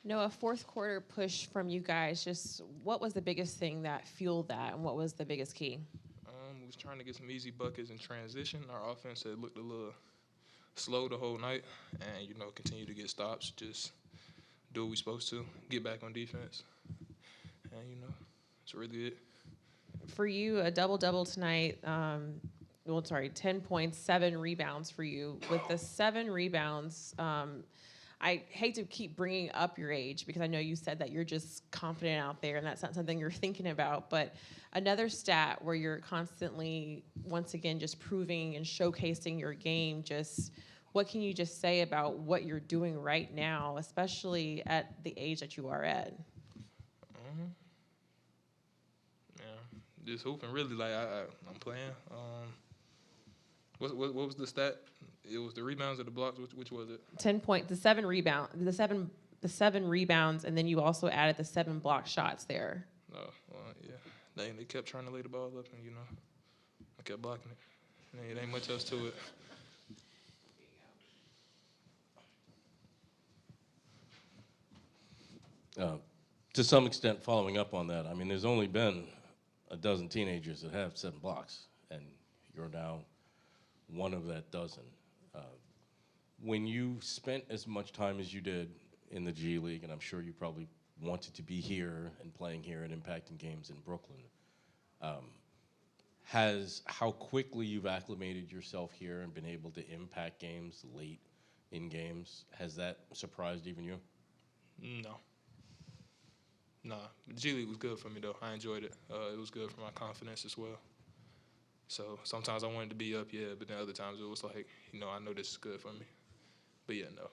No, a fourth quarter push from you guys. Just what was the biggest thing that fueled that, and what was the biggest key? We was trying to get some easy buckets in transition. Our offense had looked a little slow the whole night, and continue to get stops. Just do what we supposed to, get back on defense, and that's really it. For you, a double double tonight. Well, sorry, 10 points, 7 rebounds for you. With the 7 rebounds, I hate to keep bringing up your age because I know you said that you're just confident out there and that's not something you're thinking about. But another stat where you're constantly, once again, just proving and showcasing your game, just what can you just say about what you're doing right now, especially at the age that you are at? Yeah, just hooping. Really, like I'm playing. What was the stat? It was the rebounds or the blocks. Which was it? 10 point, the seven rebounds, and then you also added the 7 block shots there. Oh, well, yeah. They kept trying to lay the ball up, and I kept blocking it. It ain't much else to it. To some extent, following up on that, I mean, there's only been a dozen teenagers that have 7 blocks, and you're now one of that dozen. When you spent as much time as you did in the G League, and I'm sure you probably wanted to be here and playing here and impacting games in Brooklyn, has how quickly you've acclimated yourself here and been able to impact games late in games, has that surprised even you? No. Nah, the G League was good for me though. I enjoyed it. It was good for my confidence as well. So sometimes I wanted to be up, yeah, but then other times it was like, I know this is good for me. But yeah, no.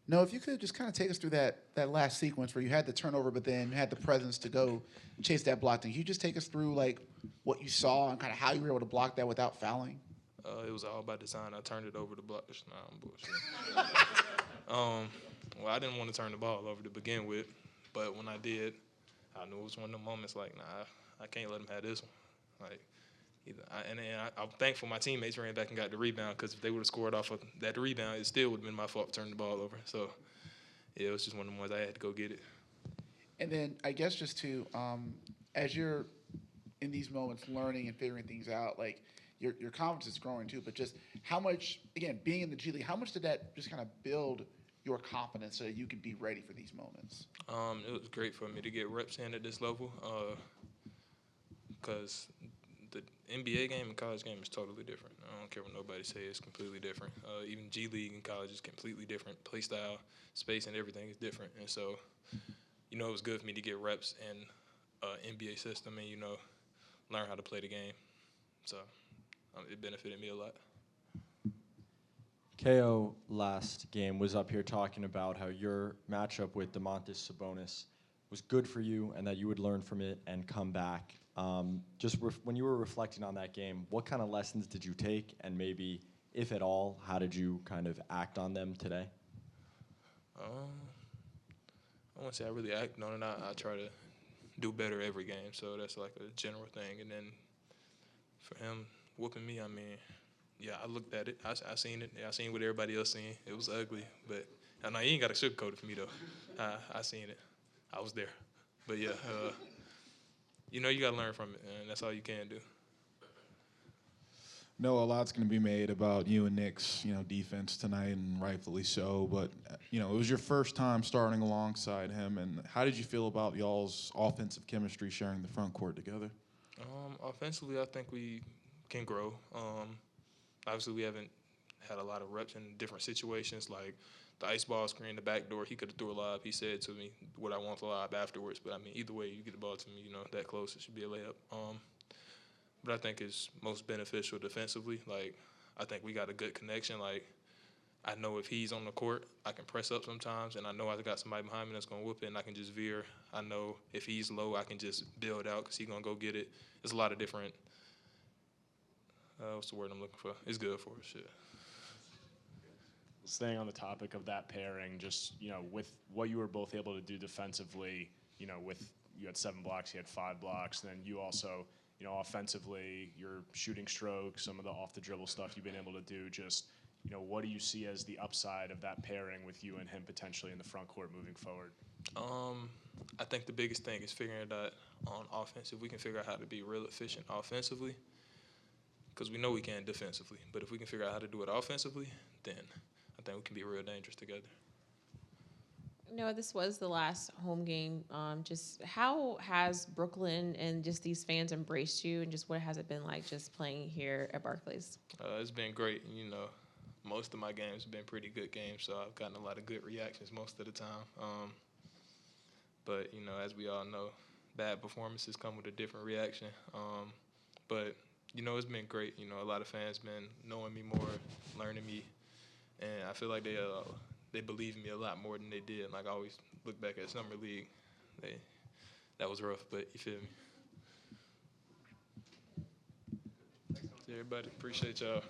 No, if you could just kind of take us through that last sequence where you had the turnover, but then had the presence to go chase that block thing. Can you just take us through like what you saw and kind of how you were able to block that without fouling? It was all by design. I turned it over to block. Nah, I'm bullshit. Well, I didn't want to turn the ball over to begin with, but when I did, I knew it was one of the moments like, nah, I can't let him have this one. Like, I'm thankful my teammates ran back and got the rebound because if they would have scored off of that rebound, it still would have been my fault to turn the ball over. So, yeah, it was just one of the ones I had to go get it. And then I guess just to, as you're in these moments learning and figuring things out, like your confidence is growing too, but just how much, again, being in the G League, how much did that just kind of build your confidence so that you could be ready for these moments? It was great for me to get reps in at this level because the NBA game and college game is totally different. I don't care what nobody says, it's completely different. Even G League and college is completely different. Play style, space, and everything is different. And so, it was good for me to get reps in NBA system and, learn how to play the game. So it benefited me a lot. KO last game was up here talking about how your matchup with Domantas Sabonis was good for you and that you would learn from it and come back. When you were reflecting on that game, what kind of lessons did you take, and maybe, if at all, how did you kind of act on them today? I won't say I really acted on it. I try to do better every game, so that's like a general thing. And then for him whooping me, I mean, yeah, I looked at it. I seen it. Yeah, I seen what everybody else seen. It was ugly, but I know you ain't got to sugarcoat it for me though. I seen it. I was there. But yeah, you got to learn from it, and that's all you can do. No, a lot's going to be made about you and Nick's, defense tonight, and rightfully so. But it was your first time starting alongside him, and how did you feel about y'all's offensive chemistry sharing the front court together? Offensively, I think we can grow. Obviously, we haven't had a lot of reps in different situations, like the ice ball screen, the back door. He could have threw a lob. He said to me what I want the lob afterwards. But, I mean, either way, you get the ball to me, that close, it should be a layup. But I think it's most beneficial defensively. Like, I think we got a good connection. Like, I know if he's on the court, I can press up sometimes, and I know I got somebody behind me that's going to whoop it, and I can just veer. I know if he's low, I can just build out because he's going to go get it. There's a lot of different what's the word I'm looking for? It's good for us, shit. Staying on the topic of that pairing, just, with what you were both able to do defensively, with you had 7 blocks, he had 5 blocks, then you also, offensively, your shooting stroke, some of the off the dribble stuff you've been able to do, just, what do you see as the upside of that pairing with you and him potentially in the front court moving forward? I think the biggest thing is figuring it out on offense. If we can figure out how to be real efficient offensively, because we know we can defensively, but if we can figure out how to do it offensively, then I think we can be real dangerous together. No, this was the last home game. Just how has Brooklyn and just these fans embraced you, and just what has it been like just playing here at Barclays? It's been great. Most of my games have been pretty good games, so I've gotten a lot of good reactions most of the time. But as we all know, bad performances come with a different reaction. But it's been great. A lot of fans been knowing me more, learning me, and I feel like they believe in me a lot more than they did. Like I always look back at Summer League, that was rough, but you feel me. Thanks, everybody. Appreciate y'all.